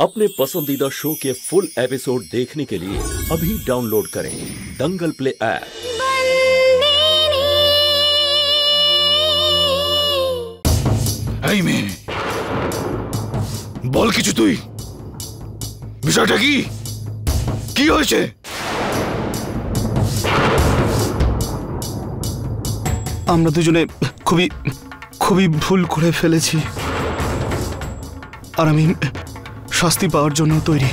अपने पसंदीदा शो के फुल एपिसोड देखने के लिए अभी डाउनलोड करें दंगल प्ले ऐप। এই মেয়ে, বল কিছু তুই। বিষয়টা কি? কি হয়েছে? আমরা দুজনে খুবই ভুল করে ফেলেছি, আর আমি শাস্তি পাওয়ার জন্য তৈরি।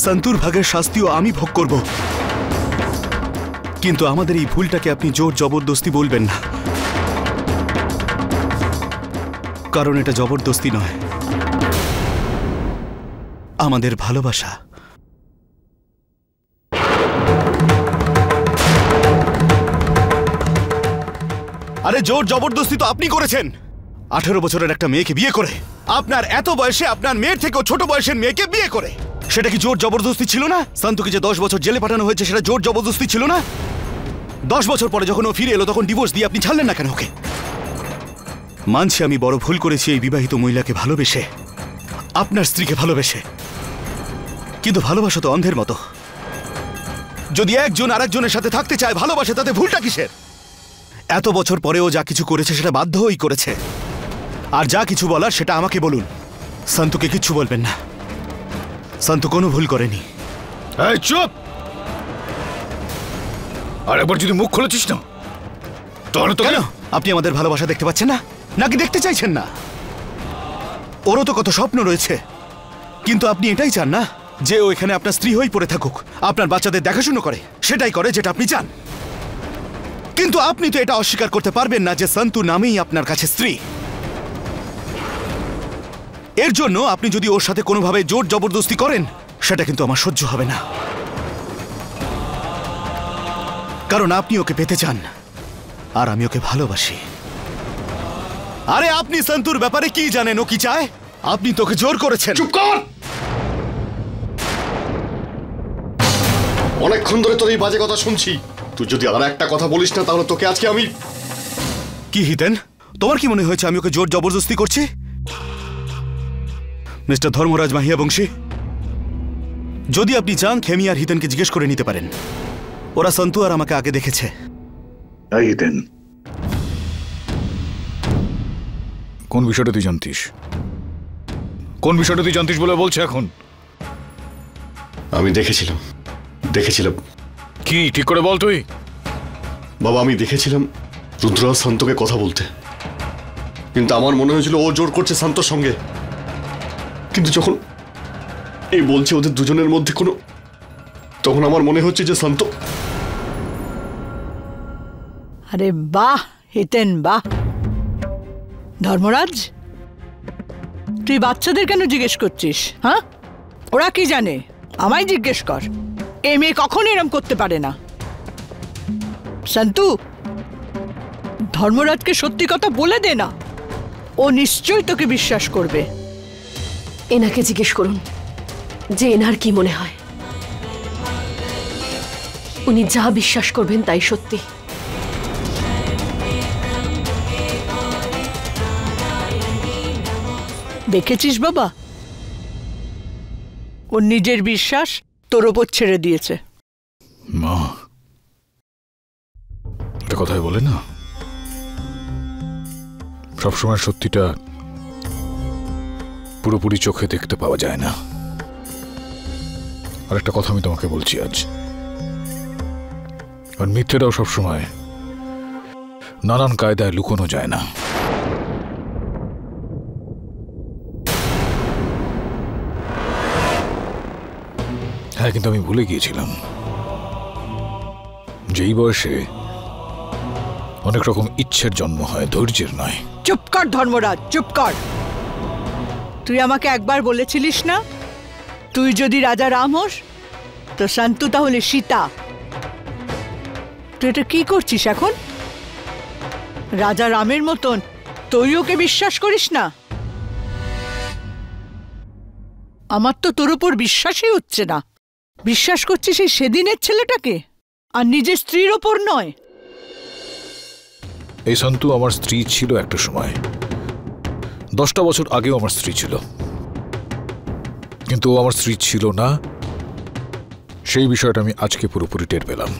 সন্তুর ভাগের শাস্তিও আমি ভোগ করব, কিন্তু আমাদের এই ভুলটাকে আপনি জোর জবরদস্তি বলবেন না, কারণ এটা জবরদস্তি নয়, আমাদের ভালোবাসা। আরে জোর জবরদস্তি তো আপনি করেছেন। 18 বছরের একটা মেয়েকে বিয়ে করে, আপনার এত বয়সে আপনার মেয়ের থেকেও ছোট বয়সের মেয়েকে বিয়ে করে, সেটা কি জোর জবরদস্তি ছিল না? সন্তুকে যে 10 বছর জেলে পাঠানো হয়েছে, সেটা জোর জবরদস্তি ছিল না? 10 বছর পরে যখন ও ফিরে এলো, তখন ডিভোর্স দিয়ে আপনি ছাড়লেন না কেন ওকে? মানছি আমি বড় ভুল করেছি এই বিবাহিত মহিলাকে ভালোবেসে, আপনার স্ত্রীকে ভালোবেসে, কিন্তু ভালোবাসা তো অন্ধের মতো। যদি একজন আরেকজনের সাথে থাকতে চায়, ভালোবাসে, তাতে ভুলটা কিসের? এত বছর পরেও যা কিছু করেছে সেটা বাধ্য হয়েই করেছে, আর যা কিছু বলার সেটা আমাকে বলুন। সন্তুকে কিচ্ছু বলবেন না, সন্তু কোনো ভুল করেনি। এই চুপ! আর একবার যদি মুখ খুলেছিস না, তাহলে তো। কেন আপনি আমাদের ভালোবাসা দেখতে পাচ্ছেন না, নাকি দেখতে চাইছেন না? ওরও তো কত স্বপ্ন রয়েছে, কিন্তু আপনি এটাই চান না যে ও এখানে আপনার স্ত্রী হয়েই পড়ে থাকুক, আপনার বাচ্চাদের দেখাশুনো করে, সেটাই করে যেটা আপনি চান। কিন্তু আপনি তো এটা অস্বীকার করতে পারবেন না যে সন্তু নামেই আপনার কাছে স্ত্রী। এর জন্য আপনি যদি ওর সাথে কোনোভাবে জোর জবরদস্তি করেন, সেটা কিন্তু আমার সহ্য হবে না, কারণ আপনি ওকে পেতে চান আর আমি ওকে ভালোবাসি। আরে আপনি সন্তুর ব্যাপারে কি জানেন? ও কি চায়? আপনি তোকে জোর করেছেন। চুপ কর! অনেকক্ষণ ধরে তোর এই বাজে কথা শুনছি। তুই যদি আর একটা কথা বলিস না, তাহলে তোকে আজকে আমি। কি হিতেন, তোমার কি মনে হয়েছে আমি ওকে জোর জবরদস্তি করছি? মিস্টার ধর্মরাজ মাহিয়া বংশী, যদি আপনি চান খেমি আর হিতেনকে জিজ্ঞেস করে নিতে পারেন, ওরা সন্তু আর আমাকে আগে দেখেছে। হিতেন, কোন বিষয়টা তুই জানতিস? কোন বিষয়টা তুই জানতিস বলে বলছে এখন? আমি দেখেছিলাম। কি ঠিক করে বল তুই। বাবা, আমি দেখেছিলাম রুদ্র আর শান্তকে কথা বলতে, কিন্তু আমার মনে হয়েছিল ও জোর করছে শান্তর সঙ্গে। কিন্তু যখন এই বলছে ওদের দুজনের মধ্যে কোনো, তখন আমার মনে হচ্ছে যে শান্ত। আরে বাহ হিতেন, বাহ। ধর্মরাজ, তুই বাচ্চাদের কেন জিজ্ঞেস করছিস? হ্যাঁ, ওরা কি জানে? আমায় জিজ্ঞেস কর। এ মেয়ে কখনো এরম করতে পারে না। সন্তু, ধর্মরাজকে সত্যি কথা বলে দে না, ও নিশ্চয়ই তোকে বিশ্বাস করবে। এনাকে জিজ্ঞেস করুন যে এনার কি মনে হয়। উনি যা বিশ্বাস করবেন তাই সত্যি। দেখেছিস বাবা, ওর নিজের বিশ্বাস তোর ওপর ছেড়ে দিয়েছে। মা, একটা কথাই বলে না, সবসময় সত্যিটা পুরোপুরি চোখে দেখতে পাওয়া যায় না। আর একটা কথা আমি তোমাকে বলছি আজ, আর মিথ্যেটাও সবসময় নানান কায়দায় লুকোনো যায় না। হ্যাঁ, কিন্তু আমি ভুলে গিয়েছিলাম যে এই বয়সে অনেক রকম ইচ্ছের জন্ম হয়, ধৈর্যের নয়। চুপ কর ধর্মরাজ, চুপ কর। তুই আমাকে একবার বলেছিলিস না, তুই যদি রাজা রাম হোস তো শান্তু তাহলে সীতা। তুই এটা কি করছিস এখন? রাজা রামের মতন তুই ওকে বিশ্বাস করিস না? আমার তো তোর উপর বিশ্বাসই হচ্ছে না। বিশ্বাস করছিস এই সেদিনের ছেলেটাকে, আর নিজের স্ত্রীর ওপর নয়। এই সন্তু আমার স্ত্রী ছিল একটা সময়, 10টা বছর আগেও আমার স্ত্রী ছিল, কিন্তু ও আমার স্ত্রী ছিল না, সেই বিষয়টা আমি আজকে পুরোপুরি টের পেলাম।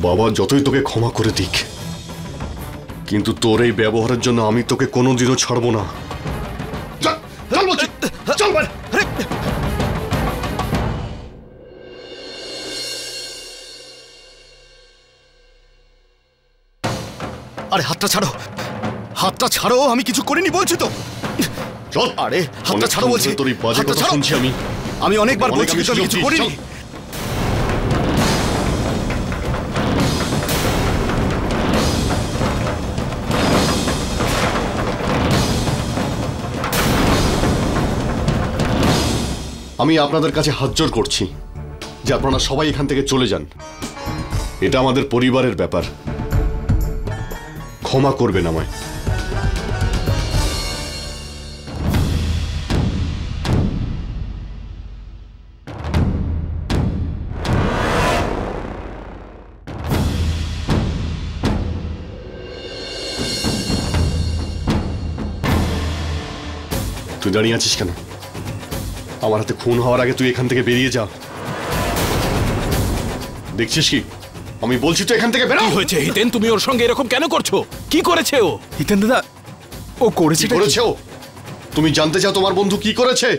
বাবা যতই তোকে ক্ষমা করে দিক, কিন্তু তোর এই ব্যবহারের জন্য আমি তোকে কোনোদিনও ছাড়বো না। চল বলছি, চল বাইরে। আরে হাতটা ছাড়ো, হাতটা ছাড়ো, আমি কিছু করিনি বলছি তো। চল। আরে হাতটা ছাড়ো বলছি। তোর এই বাজে হাতটা কথা ছাড়ো। শুনছি আমি। আমি অনেকবার বলছি কিন্তু আমি কিছু করিনি। আমি আপনাদের কাছে হাতজোড় করছি যে আপনারা সবাই এখান থেকে চলে যান। এটা আমাদের পরিবারের ব্যাপার, ক্ষমা করবেন আমায়। তুই দাঁড়িয়ে আছিস কেন? আমার হাতে খুন হওয়ার আগে তুই এখান থেকে বেরিয়ে যা। দেখছিস কি? আমি বলছি তো এখান থেকে বেরো। কি হয়েছে হিতেন, তুমি ওর সঙ্গে এরকম কেন করছো? কি করেছে ও? হিতেন দাদা, ও করেছে কি করেছে ও? তুমি জানতে চাও তোমার বন্ধু কি করেছে?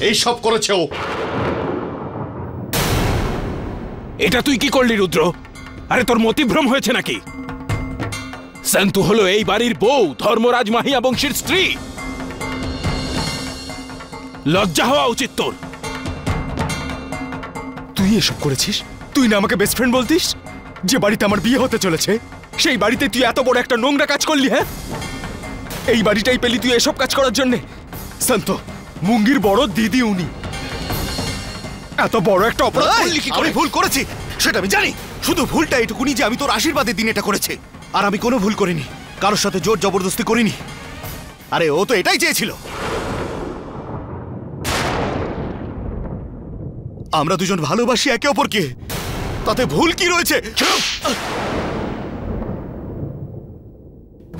এই সব করেছে ও। এটা তুই কি করলি রুদ্র? আরে তোর মতিভ্রম হয়েছে নাকি? সন্তু হলো এই বাড়ির বউ, ধর্মরাজ মাহিয়া বংশীর স্ত্রী। লজ্জা হওয়া উচিত তোর। তুই এসব করেছিস? তুই না আমাকে বেস্ট ফ্রেন্ড বলতিস? যে বাড়িতে আমার বিয়ে হতে চলেছে, সেই বাড়িতে তুই এত বড় একটা নোংরা কাজ করলি। হ্যাঁ, এই বাড়িটাই পেলি তুই এসব কাজ করার জন্যে? সন্ত, মুঙ্গির বড় দিদি উনি, এত বড় একটা অপরাধ করলি কি করে? আমি ভুল করেছি সেটা আমি জানি, শুধু ভুলটা এটুকুনি যে আমি তোর আশীর্বাদের দিন এটা করেছি। আর আমি কোনো ভুল করিনি, কারোর সাথে জোর জবরদস্তি করিনি। আরে ও তো এটাই চেয়েছিল। আমরা দুজন ভালোবাসি একে অপরকে, তাতে ভুল কি রয়েছে?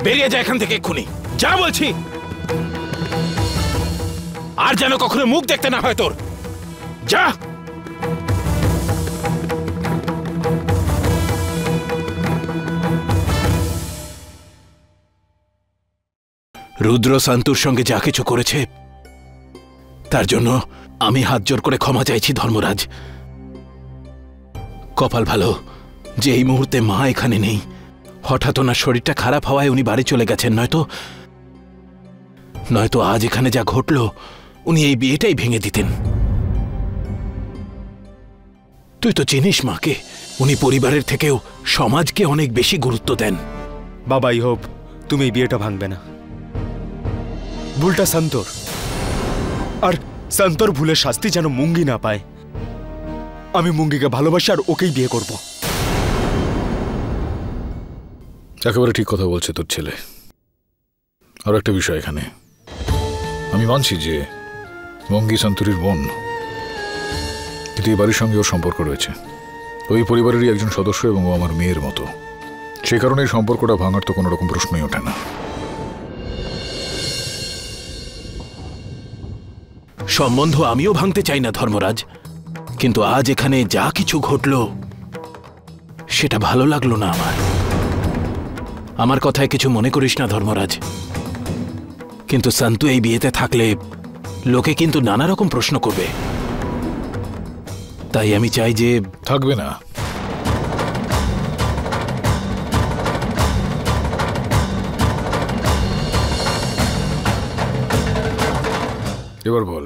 বেরিয়ে যা এখান থেকে এক্ষুনি, যা বলছি। আর যেন কখনো মুখ দেখতে না হয় তোর। যা। রুদ্র শান্তুর সঙ্গে যা কিছু করেছে তার জন্য আমি হাত জোর করে ক্ষমা চাইছি ধর্মরাজ। কপাল ভালো যে এই মুহূর্তে মা এখানে নেই। হঠাৎ ওনার শরীরটা খারাপ হওয়ায় উনি বাড়ি চলে গেছেন, নয়তো আজ এখানে যা ঘটল উনি এই বিয়েটাই ভেঙে দিতেন। তুই তো চিনিস মাকে, উনি পরিবারের থেকেও সমাজকে অনেক বেশি গুরুত্ব দেন। বাবাই হোপ তুমি এই বিয়েটা ভাঙবে না। ভুলটা সন্তোর, আর সন্তোর ভুলের শাস্তি যেন মুঙ্গি না পায়। আমি মুঙ্গিকে ভালোবাসি আর ওকেই বিয়ে করব। একেবারে ঠিক কথা বলছে তোর ছেলে। আর একটা বিষয় এখানে, আমি মানছি যে মঙ্গি সন্তুরির বোন, কিন্তু এই বাড়ির সঙ্গে ওর সম্পর্ক রয়েছে। ওই পরিবারেরই একজন সদস্য এবং ও আমার মেয়ের মতো। সেই কারণে এই সম্পর্কটা ভাঙার তো কোনো রকম প্রশ্নই ওঠে না। সম্বন্ধ আমিও ভাঙতে চাই না ধর্মরাজ, কিন্তু আজ এখানে যা কিছু ঘটল সেটা ভালো লাগলো না আমার। আমার কথায় কিছু মনে করিস না ধর্মরাজ, কিন্তু সন্তু এই বিয়েতে থাকলে লোকে কিন্তু নানা রকম প্রশ্ন করবে। তাই আমি চাই যে থাকবে না। এবার বল।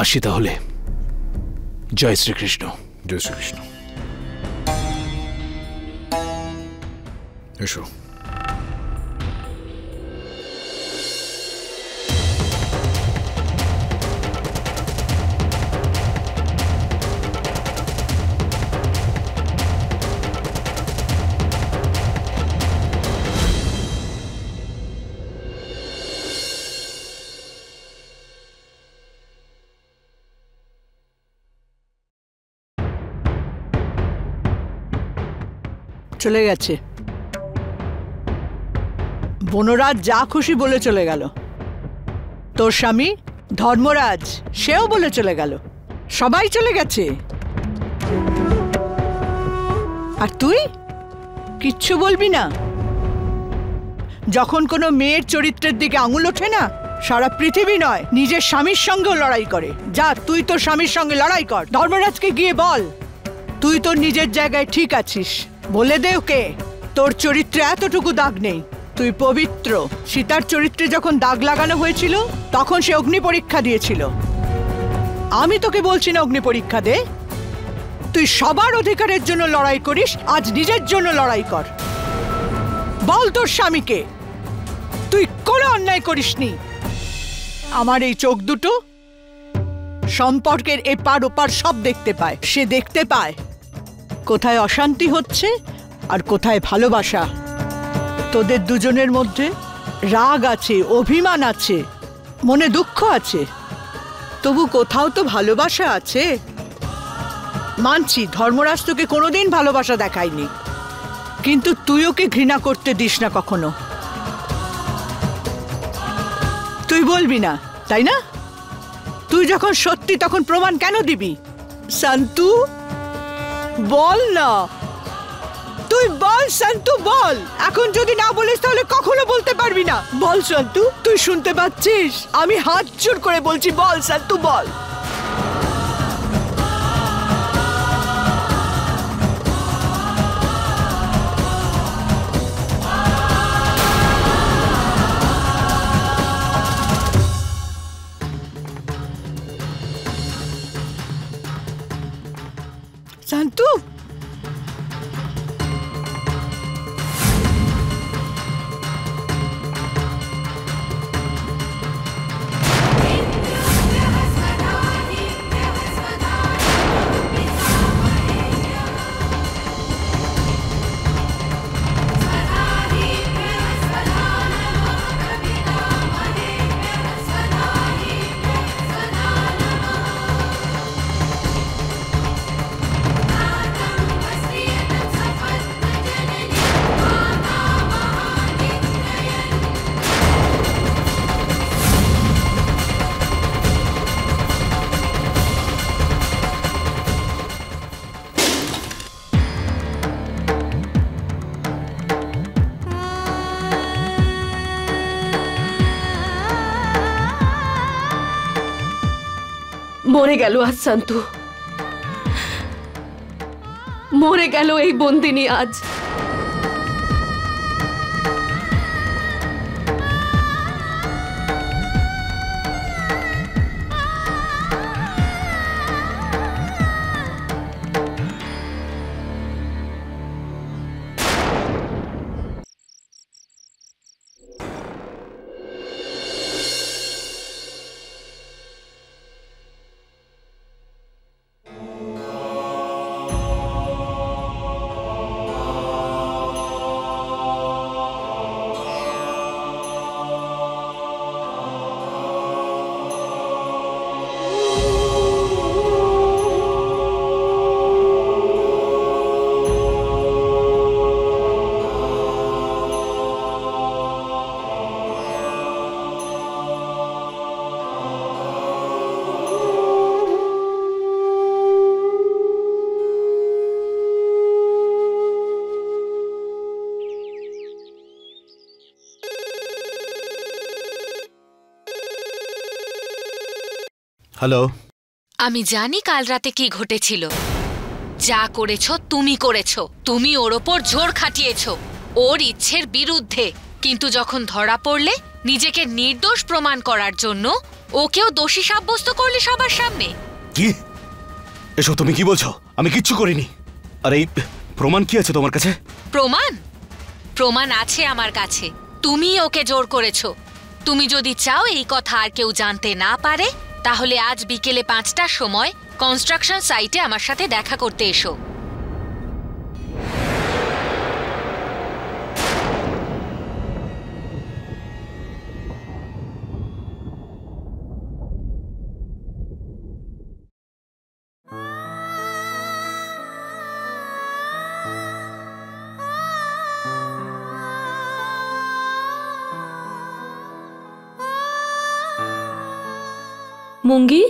আসি তাহলে। জয় শ্রীকৃষ্ণ। জয় শ্রীকৃষ্ণ। এসো। চলে গেছে। বনরাজ যা খুশি বলে চলে গেল। তোর স্বামী ধর্মরাজ সেও বলে চলে গেল। সবাই চলে গেছে। আর তুই কিচ্ছু বলবি না? যখন কোনো মেয়ের চরিত্রের দিকে আঙুল ওঠে না, সারা পৃথিবী নয় নিজের স্বামীর সঙ্গেও লড়াই করে। যা, তুই তোর স্বামীর সঙ্গে লড়াই কর। ধর্মরাজকে গিয়ে বল তুই তোর নিজের জায়গায় ঠিক আছিস। বলে দে ওকে তোর চরিত্রে এতটুকু দাগ নেই, তুই পবিত্র। সীতার চরিত্রে যখন দাগ লাগানো হয়েছিল তখন সে অগ্নি পরীক্ষা দিয়েছিল। আমি তোকে বলছি না অগ্নি পরীক্ষা দে। তুই সবার অধিকারের জন্য লড়াই করিস, আজ নিজের জন্য লড়াই কর। বল তোর স্বামীকে তুই কোনো অন্যায় করিসনি। আমার এই চোখ দুটো সম্পর্কের এপার ওপার সব দেখতে পায়। সে দেখতে পায় কোথায় অশান্তি হচ্ছে আর কোথায় ভালোবাসা। তোদের দুজনের মধ্যে রাগ আছে, অভিমান আছে, মনে দুঃখ আছে, তবু কোথাও তো ভালোবাসা আছে। মানছি ধর্মরাজ তোকে কোনোদিন ভালোবাসা দেখায়নি, কিন্তু তুই ওকে ঘৃণা করতে দিস না কখনো। তুই বলবি না, তাই না? তুই যখন সত্যি তখন প্রমাণ কেন দিবি? শান্তু বল না, তুই বল শান্তু বল। এখন যদি না বলিস তাহলে কখনো বলতে পারবি না। বল শান্তু, তুই শুনতে পাচ্ছিস? আমি হাত জোর করে বলছি, বল শান্তু বল। শান্তু মরে গেল আজ শান্তু, মরে গেল এই বন্দিনী আজ। হ্যালো। আমি জানি কাল রাতে কি ঘটেছিল। যা করেছো তুমি করেছো। তুমি ওর ওপর জোর খাটিয়েছো ওর ইচ্ছের বিরুদ্ধে, কিন্তু যখন ধরা পড়লে নিজেকে নির্দোষ প্রমাণ করার জন্য ওকেও দোষী সাব্যস্ত করলে সবার সামনে। কি এসব তুমি কি বলছো? আমি কিচ্ছু করিনি। আর এই প্রমাণ কি আছে তোমার কাছে? প্রমাণ? প্রমাণ আছে আমার কাছে। তুমি ওকে জোর করেছো। তুমি যদি চাও এই কথা আর কেউ জানতে না পারে, তাহলে আজ বিকেলে 5টার সময় কনস্ট্রাকশন সাইটে আমার সাথে দেখা করতে এসো। মুঙ্গি,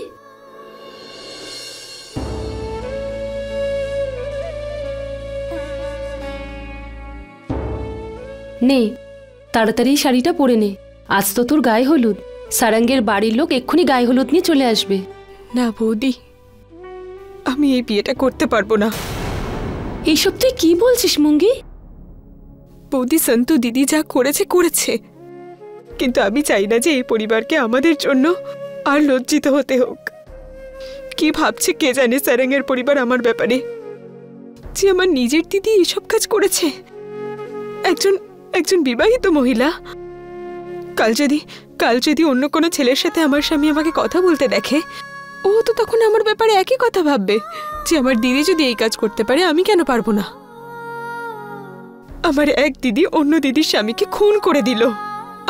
নে তাড়াতাড়ি শাড়িটা পরে নে। আজ তো তোর গায়ে হলুদ। সারাঙ্গের বাড়ির লোক এক্ষুনি গায়ে হলুদ নিয়ে চলে আসবে। না বৌদি, আমি এই বিয়েটা করতে পারবো না। এইসব তুই কি বলছিস মুঙ্গি? বৌদি, সন্তু দিদি যা করেছে করেছে, কিন্তু আমি চাই না যে এই পরিবারকে আমাদের জন্য আর লজ্জিত হতে হোক। কি ভাবছে কে জানে সারাঙ্গের পরিবার আমার ব্যাপারে, যে আমার নিজের দিদি এসব কাজ করেছে। একজন বিবাহিত মহিলা। কাল যদি অন্য কোনো ছেলের সাথে আমার স্বামী আমাকে কথা বলতে দেখে, ও তো তখন আমার ব্যাপারে একই কথা ভাববে, যে আমার দিদি যদি এই কাজ করতে পারে আমি কেন পারবো না। আমার এক দিদি অন্য দিদির স্বামীকে খুন করে দিল,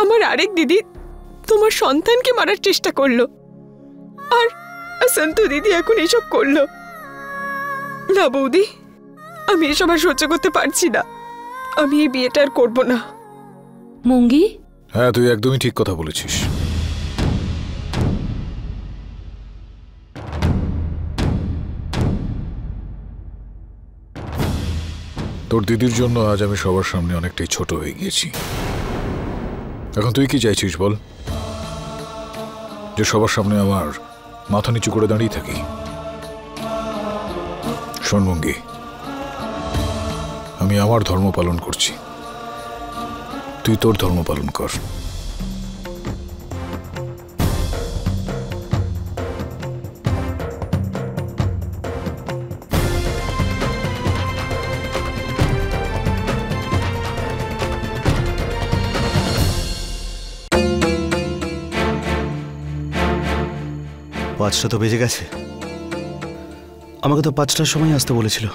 আমার আরেক দিদি তোমার সন্তানকে মারার চেষ্টা করলো, আর সন্তু দিদি এখন এসব করলো। না বৌদি, আমি এসব আর সহ্য করতে পারছি না। আমি এই বিয়েটা আর করবো না। মুঙ্গি, হ্যাঁ তুই একদমই ঠিক কথা বলেছিস। তোর দিদির জন্য আজ আমি সবার সামনে অনেকটাই ছোট হয়ে গিয়েছি। এখন তুই কি চাইছিস বল? যে সবার সামনে আমার মাথা নিচু করে দাঁড়িয়ে থাকি? শোন মুঙ্গি, আমি আমার ধর্ম পালন করছি, তুই তোর ধর্ম পালন কর। পাঁচটা তো বেজে গেছে। আমাকে তো 5টার সময় আসতে বলেছিল।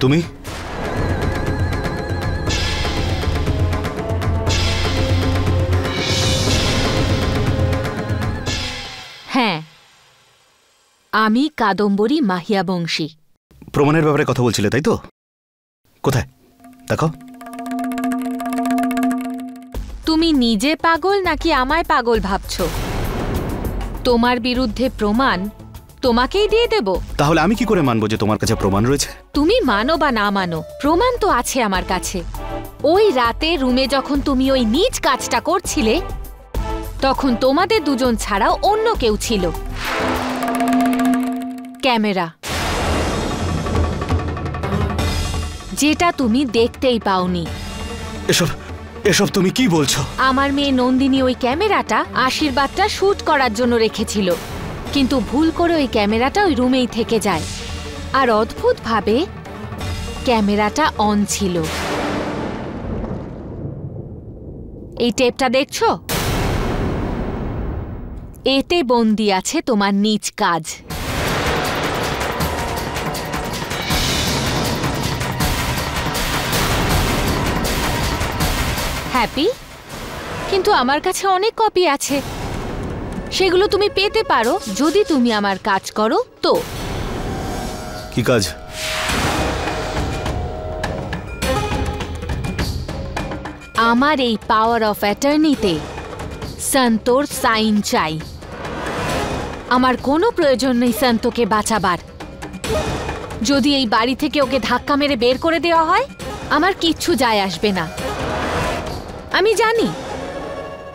তুমি? হ্যাঁ, আমি কাদম্বরী মাহিয়া বংশী। প্রমাণের ব্যাপারে কথা বলছিলে তাই তো? কোথায় দেখো। তুমি নিজে পাগল নাকি আমায় পাগল ভাবছো? তোমার বিরুদ্ধে প্রমাণ তোমাকেই দিয়ে দেব। তাহলে আমি কি করে মানবো যে তোমার কাছে প্রমাণ রয়েছে? তুমি মানো বা না মানো, প্রমাণ তো আছে আমার কাছে। ওই রাতে রুমে যখন তুমি ওই নীচ কাজটা করছিলে, তখন তোমাদের দুজন ছাড়াও অন্য কেউ ছিল। ক্যামেরা, যেটা তুমি দেখতেই পাওনি। এসব তুমি কি বলছো? আমার মেয়ে নন্দিনী ওই ক্যামেরাটা আশীর্বাদটা শুট করার জন্য রেখেছিল, কিন্তু ভুল করে ওই ক্যামেরাটা ওই রুমেই থেকে যায়। আর অদ্ভুতভাবে ক্যামেরাটা অন ছিল। এই টেপটা দেখছো? এতে বন্দি আছে তোমার নিজ কাজ। হ্যাপি? কিন্তু আমার কাছে অনেক কপি আছে, সেগুলো তুমি পেতে পারো যদি তুমি আমার কাজ করো তো। কি কাজ? আমার এই পাওয়ার অফ অ্যাটর্নিতে সন্তোর সাইন চাই। আমার কোনো প্রয়োজন নেই সন্তোকে বাঁচাবার। যদি এই বাড়ি থেকে ওকে ধাক্কা মেরে বের করে দেওয়া হয়, আমার কিচ্ছু যায় আসবে না। আমি জানি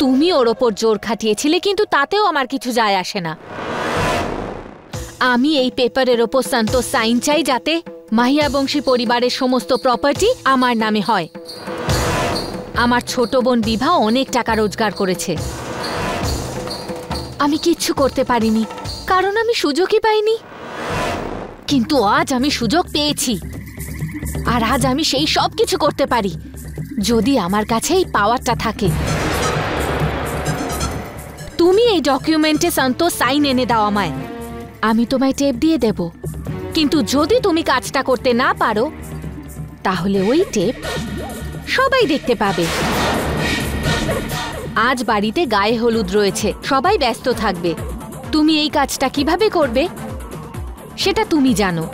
তুমি ওর ওপর জোর খাটিয়েছিলে, কিন্তু তাতেও আমার কিছু যায় আসে না। আমি এই পেপারের ওপর সন্তোষ সাইন চাই, যাতে মাহিয়া বংশী পরিবারের সমস্ত প্রপার্টি আমার নামে হয়। আমার ছোট বোন বিভা অনেক টাকা রোজগার করেছে, আমি কিচ্ছু করতে পারিনি কারণ আমি সুযোগই পাইনি। কিন্তু আজ আমি সুযোগ পেয়েছি, আর আজ আমি সেই সব কিছু করতে পারি যদি আমার কাছে এই পাওয়ারটা থাকে। তুমি এই ডকুমেন্টে সন্তোষ সাইন এনে দাও আমায়, আমি তোমায় টেপ দিয়ে দেব। কিন্তু যদি তুমি কাজটা করতে না পারো, তাহলে ওই টেপ সবাই দেখতে পাবে। আজ বাড়িতে গায়ে হলুদ রয়েছে, সবাই ব্যস্ত থাকবে। তুমি এই কাজটা কিভাবে করবে সেটা তুমি জানো।